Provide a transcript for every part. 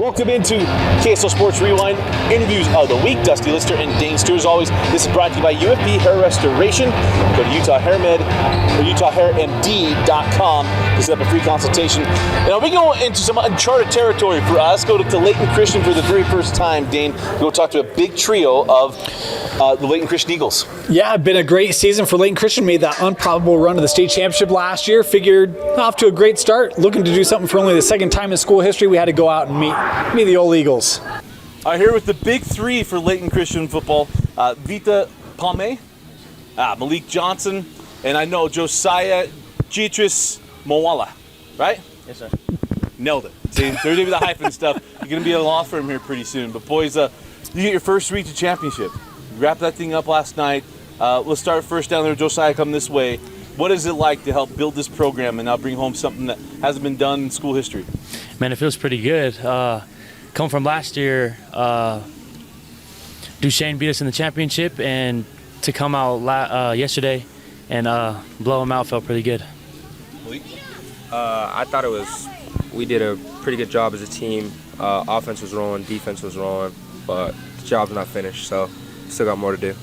Welcome into KSL Sports Rewind, interviews of the week. Dusty Lister and Dane Stewart. As always, this is brought to you by UFB Hair Restoration. Go to UtahHairMed or UtahHairMD.com to set up a free consultation. Now we go into some uncharted territory for us. Go to Layton Christian for the very first time, Dane. Go talk to a big trio of the Layton Christian Eagles. Yeah, it's been a great season for Layton Christian. Made that unprobable run to the state championship last year. Figured off to a great start. Looking to do something for only the second time in school history. We had to go out and meet the old Eagles. All right, here with the big three for Layton Christian football. Vita Palme, Malik Johnson, and I know Josiah Gietris Moala, right? Yes, sir. Nailed it. See, they're doing the hyphen stuff. You're going to be a law firm here pretty soon. But boys, you get your first region championship. You wrapped that thing up last night. Let's start first down there. Josiah, come this way. What is it like to help build this program and now bring home something that hasn't been done in school history? Man, it feels pretty good. Come from last year, Duchesne beat us in the championship, and to come out yesterday and blow them out felt pretty good. I thought we did a pretty good job as a team. Offense was rolling, defense was rolling, but the job's not finished, so still got more to do.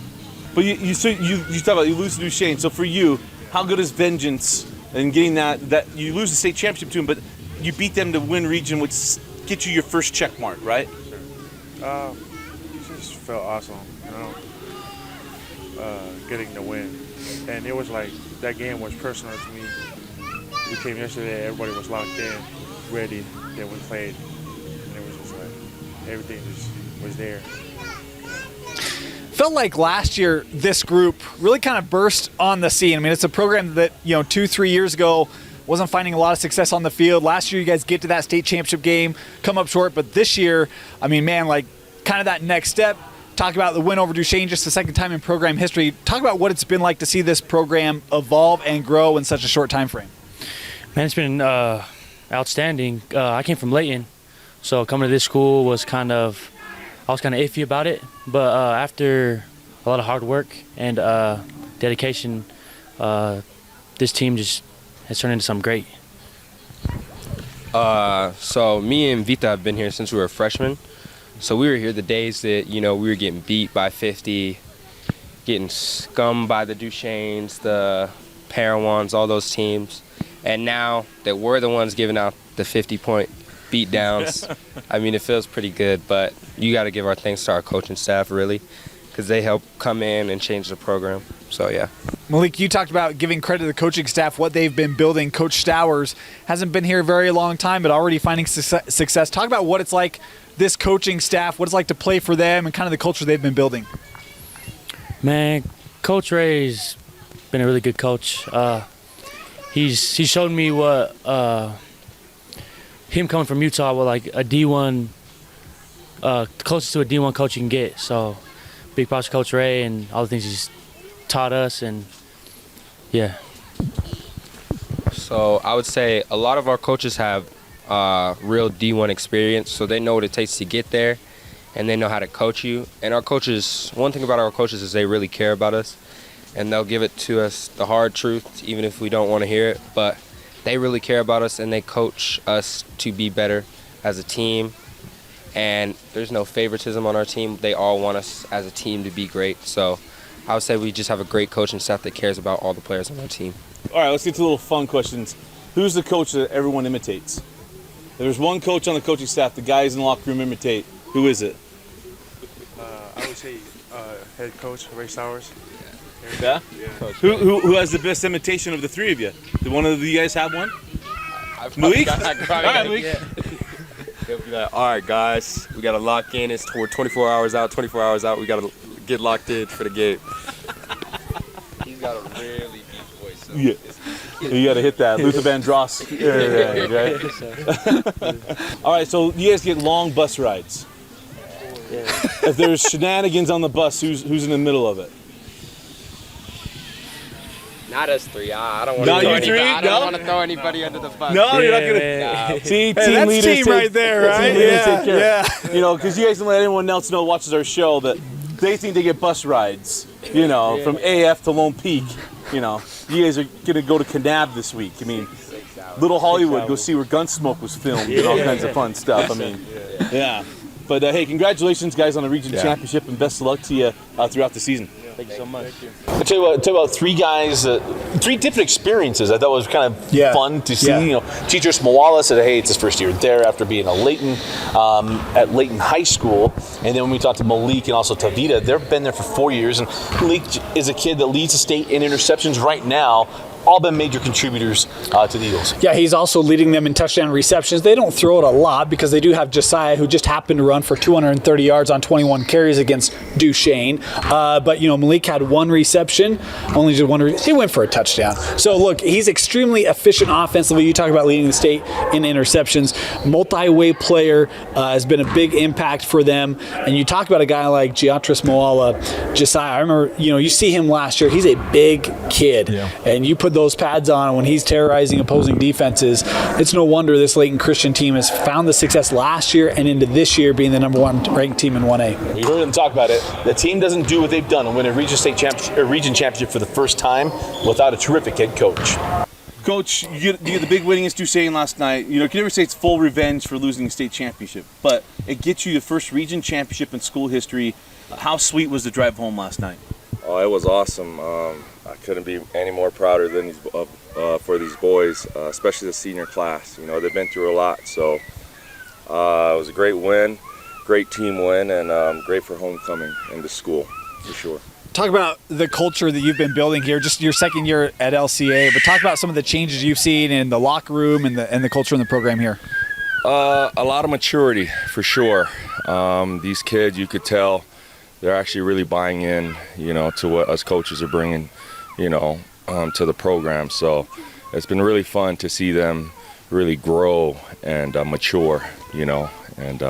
But you talk about you lose to Duchesne. So for you, how good is vengeance and getting that you lose the state championship to them, but you beat them to win region, which gets you your first check mark, right? It just felt awesome, getting the win. And it was like, that game was personal to me. We came yesterday, everybody was locked in, ready, then we played. And it was just like, everything just was there. Felt like last year this group really kind of burst on the scene. I mean, it's a program that 2-3 years ago wasn't finding a lot of success on the field. Last year you guys get to that state championship game, come up short, but this year, I mean, man, like kind of that next step. Talk about the win over Duchesne, just the second time in program history. Talk about what it's been like to see this program evolve and grow in such a short time frame. Man, it's been outstanding. I came from Layton, so coming to this school was I was kind of iffy about it, but after a lot of hard work and dedication, this team just has turned into something great. So me and Vita have been here since we were freshmen. So we were here the days that, we were getting beat by 50, getting scummed by the Duchesnes, the Parowan's, all those teams. And now that we're the ones giving out the 50-point beat downs, I mean, it feels pretty good, but you got to give our thanks to our coaching staff, really, because they help come in and change the program. So, yeah. Malik, you talked about giving credit to the coaching staff, what they've been building. Coach Stowers hasn't been here a very long time, but already finding success. Talk about what it's like, this coaching staff, what it's like to play for them and kind of the culture they've been building. Man, Coach Ray's been a really good coach. He's shown me what him coming from Utah, what like a D1, closest to a D1 coach you can get. So big props to Coach Ray and all the things he's taught us, and yeah. So I would say a lot of our coaches have real D1 experience, so they know what it takes to get there, and they know how to coach you. And our coaches, one thing about our coaches is they really care about us, and they'll give it to us the hard truth, even if we don't want to hear it. But they really care about us, and they coach us to be better as a team. And there's no favoritism on our team. They all want us as a team to be great. So I would say we just have a great coaching staff that cares about all the players on our team. All right, let's get to little fun questions. Who's the coach that everyone imitates? If there's one coach on the coaching staff the guys in the locker room imitate, who is it? I would say head coach, Ray Stowers. Yeah? Who has the best imitation of the three of you? Did one of you guys have one? Malik? All right, Malik. They'll be like, all right, guys, we got to lock in. We're 24 hours out, we got to get locked in for the game. He's got a really deep voice. So yeah. You got to hit that. Luther Vandross. Right? All right, so you guys get long bus rides. Yeah. If there's shenanigans on the bus, who's in the middle of it? Not us three. I don't want Not to you three? I don't want to throw anybody under the bus. No, you're not going Yeah. to. See, Hey, team that's leaders team right there, right? Team leaders Yeah, take care. yeah. Because you guys don't let anyone else know who watches our show that they think they get bus rides, from AF to Lone Peak. You guys are going to go to Kanab this week. I mean, Little Hollywood, go see where Gunsmoke was filmed and all kinds of fun stuff. I mean, Yeah. But, hey, congratulations, guys, on the region championship, and best of luck to you throughout the season. Thank you so much. I'll tell you about three guys, three different experiences I thought was kind of fun to see. Yeah. You know, Teacher Smawala said, hey, it's his first year there after being at Layton High School. And then when we talked to Malik and also Tavita, they've been there for 4 years. And Malik is a kid that leads the state in interceptions right now. All been major contributors to the Eagles. Yeah, he's also leading them in touchdown receptions. They don't throw it a lot because they do have Josiah, who just happened to run for 230 yards on 21 carries against Duchesne. But, you know, Malik had one reception, only did one. He went for a touchdown. So, look, he's extremely efficient offensively. You talk about leading the state in interceptions. Multi-way player has been a big impact for them. And you talk about a guy like Giatris Moala, Josiah. I remember, you know, you see him last year. He's a big kid. Yeah. And you put those pads on when he's terrorizing opposing defenses. It's no wonder this Layton Christian team has found the success last year and into this year being the number one ranked team in 1A. You heard them talk about it. The team doesn't do what they've done and win a region championship for the first time without a terrific head coach. Coach, you get the big win against Duchesne last night. You know, you can never say it's full revenge for losing the state championship, but it gets you the first region championship in school history. How sweet was the drive home last night? Oh, it was awesome. I couldn't be any more prouder than for these boys, especially the senior class. You know, they've been through a lot, so it was a great win, great team win, and great for homecoming into school, for sure. Talk about the culture that you've been building here, just your second year at LCA, but talk about some of the changes you've seen in the locker room and the culture in the program here. A lot of maturity, for sure. These kids, you could tell, they're actually really buying in, you know, to what us coaches are bringing, you know, to the program. So it's been really fun to see them really grow and mature, you know, and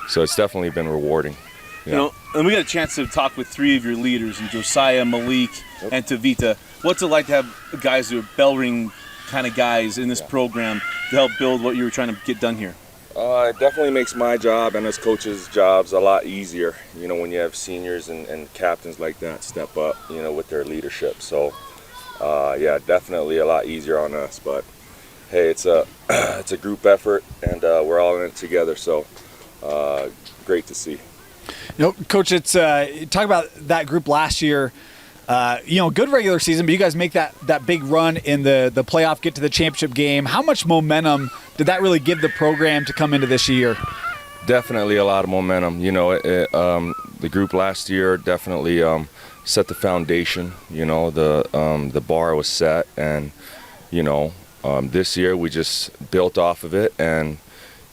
so it's definitely been rewarding. Yeah. You know, and we got a chance to talk with three of your leaders, and Josiah, Malik, and Tavita. What's it like to have guys who are bell ring kind of guys in this program to help build what you were trying to get done here? It definitely makes my job and us coaches' jobs a lot easier, you know, when you have seniors and captains like that step up, you know, with their leadership. So, yeah, definitely a lot easier on us. But, hey, it's a group effort, and we're all in it together. So, great to see. You know, Coach, it's talk about that group last year. You know, good regular season, but you guys make that big run in the playoff, get to the championship game. How much momentum did that really give the program to come into this year? Definitely a lot of momentum. You know, the group last year definitely set the foundation. You know, the bar was set, and you know, this year we just built off of it, and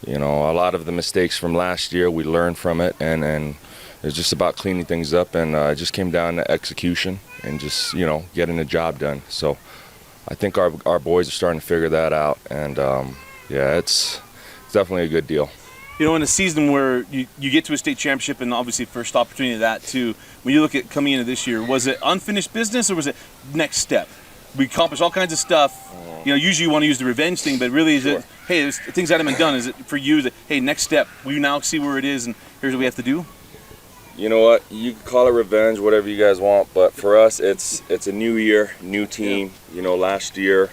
you know, a lot of the mistakes from last year we learned from it, and it's just about cleaning things up, and it just came down to execution and just, you know, getting the job done. So I think our boys are starting to figure that out, and yeah, it's definitely a good deal. You know, in a season where you get to a state championship and obviously first opportunity of that too, when you look at coming into this year, was it unfinished business or was it next step? We accomplished all kinds of stuff. You know, usually you want to use the revenge thing, but really is it, hey, there's things that haven't been done. Is it for you that, hey, next step, we now see where it is and here's what we have to do? You know what? You can call it revenge, whatever you guys want, but for us, it's a new year, new team. You know, last year,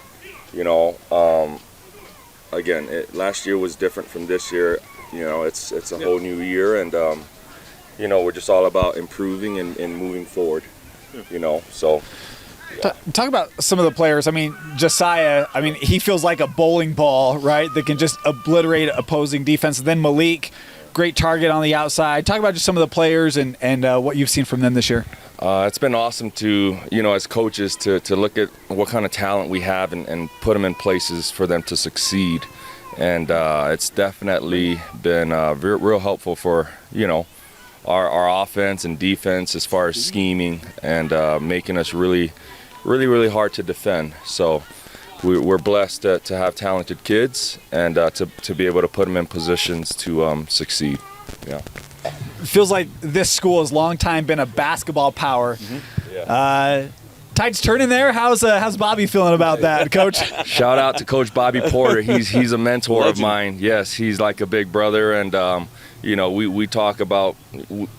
you know, again, last year was different from this year. You know, it's a whole new year, and you know, we're just all about improving and moving forward. You know, so. Yeah. Talk about some of the players. I mean, Josiah, I mean, he feels like a bowling ball, right, that can just obliterate opposing defense. And then Malik, great target on the outside. Talk about just some of the players and what you've seen from them this year. It's been awesome to, you know, as coaches to look at what kind of talent we have and put them in places for them to succeed. And it's definitely been real helpful for, you know, our offense and defense as far as scheming and making us really hard to defend. So we're blessed to have talented kids and to be able to put them in positions to succeed. Yeah. It feels like this school has long time been a basketball power. Mm-hmm. Yeah. Tide's turning there. How's Bobby feeling about that, Coach? Shout out to Coach Bobby Porter. He's a mentor of mine. Yes, he's like a big brother, and you know, we talk about,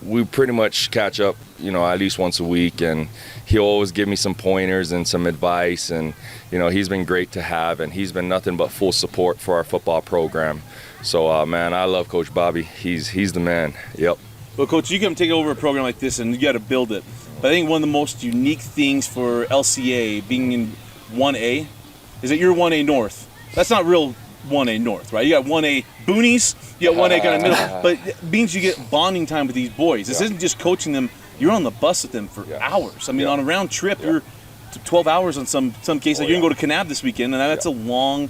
we pretty much catch up, you know, at least once a week, and he'll always give me some pointers and some advice, and you know, he's been great to have, and he's been nothing but full support for our football program. So, man, I love Coach Bobby. He's the man. Yep. Well, Coach, you can take over a program like this and you got to build it. But I think one of the most unique things for LCA being in 1A is that you're 1A North. That's not real 1A North, right? You got 1A Boonies, you got 1A kind of middle, but it means you get bonding time with these boys. This isn't just coaching them, you're on the bus with them for hours. I mean, on a round trip, you're 12 hours on some cases. Like you're going to go to Kanab this weekend, and that's a long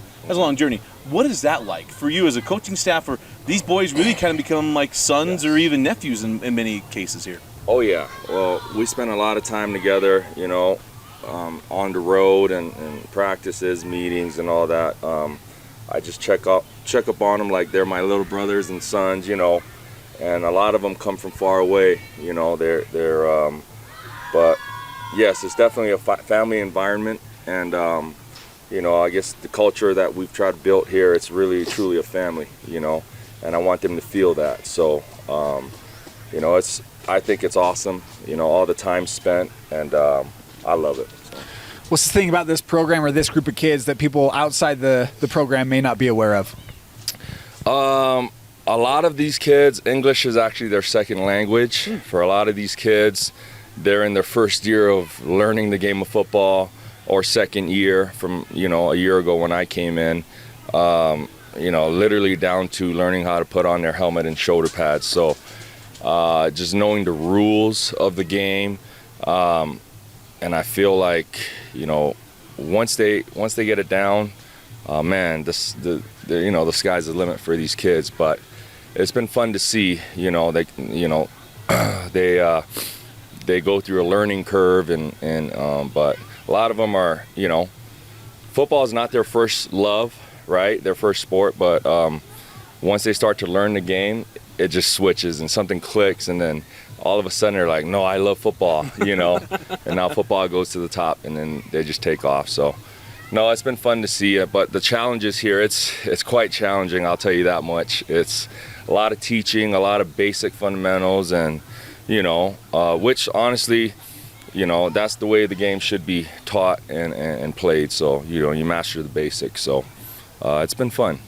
journey. What is that like for you as a coaching staff, where these boys really kind of become like sons or even nephews in many cases here? Oh, yeah. Well, we spend a lot of time together, you know, on the road and practices, meetings, and all that. I just check up on them like they're my little brothers and sons, you know. And a lot of them come from far away, you know. But yes, it's definitely a family environment, and you know, I guess the culture that we've tried to build here, it's really truly a family, you know. And I want them to feel that. So, you know, I think it's awesome, you know, all the time spent, and I love it. So. What's the thing about this program or this group of kids that people outside the program may not be aware of? A lot of these kids, English is actually their second language. For a lot of these kids, they're in their first year of learning the game of football, or second year from, you know, a year ago when I came in, you know, literally down to learning how to put on their helmet and shoulder pads. So just knowing the rules of the game. And I feel like, you know, once they get it down, man, you know, the sky's the limit for these kids. But it's been fun to see, you know, they go through a learning curve, but a lot of them are, you know, football is not their first love, right? Their first sport, but once they start to learn the game, it just switches and something clicks, and then all of a sudden they're like, no, I love football, you know, and now football goes to the top, and then they just take off. So, no, it's been fun to see it, but the challenges here, it's quite challenging, I'll tell you that much. It's a lot of teaching, a lot of basic fundamentals, and, you know, which honestly, you know, that's the way the game should be taught and played. So, you know, you master the basics. So, it's been fun.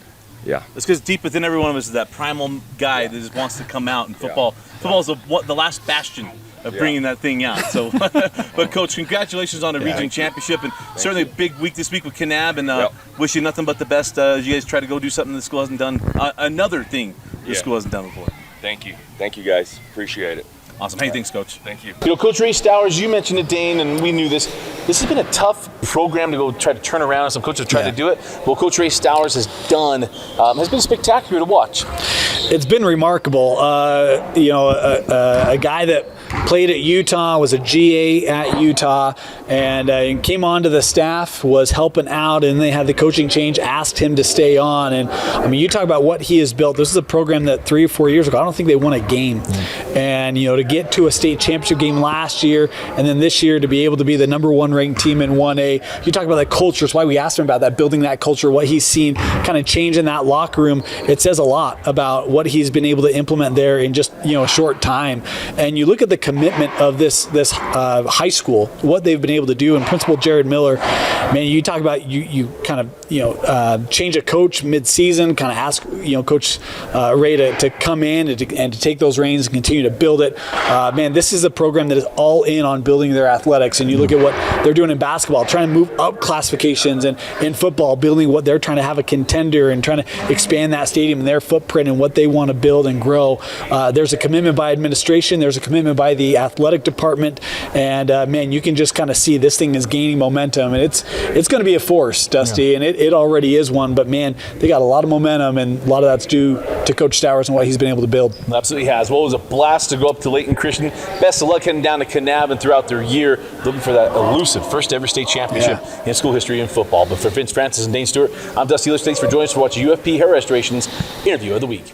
Yeah. It's because deep within every one of us is that primal guy that just wants to come out, and football is the last bastion of bringing that thing out. So, but Coach, congratulations on the region championship, and certainly a big week this week with Kanab, and wish you nothing but the best as you guys try to go do something the school hasn't done, another thing the school hasn't done before. Thank you guys, appreciate it. Awesome. Hey, thanks, Coach. Thank you. You know, Coach Ray Stowers, you mentioned it, Dane, and we knew this. This has been a tough program to go try to turn around, and some coaches have tried to do it. What Coach Ray Stowers has done has been spectacular to watch. It's been remarkable. You know, a guy that played at Utah, was a GA at Utah, and came onto the staff, was helping out, and they had the coaching change, asked him to stay on. And I mean, you talk about what he has built. This is a program that 3 or 4 years ago, I don't think they won a game. And, you know, to get to a state championship game last year, and then this year to be able to be the #1 ranked team in 1A. You talk about that culture. It's why we asked him about that, building that culture, what he's seen kind of change in that locker room. It says a lot about what he's been able to implement there in just, you know, a short time. And you look at the commitment of this high school, what they've been able to do, and Principal Jared Miller, man, you talk about you kind of, you know, change a coach mid-season, kind of ask, you know, Coach Ray to come in and to take those reins and continue to build it. Man, this is a program that is all in on building their athletics, and you look at what they're doing in basketball, trying to move up classifications, and in football, building what they're trying to have a contender and trying to expand that stadium and their footprint and what they want to build and grow. There's a commitment by administration, there's a commitment by the athletic department, and man, you can just kind of see this thing is gaining momentum, and it's going to be a force, Dusty, and it already is one, but man, they got a lot of momentum, and a lot of that's due to Coach Stowers and what he's been able to build. Absolutely has. Well, it was a blast to go up to Layton Christian. Best of luck heading down to Kanab and throughout their year, looking for that elusive first ever state championship in school history in football. But for Vince Francis and Dane Stewart, I'm Dusty List. Thanks for joining us for watching UFP Hair Restoration's Interview of the Week.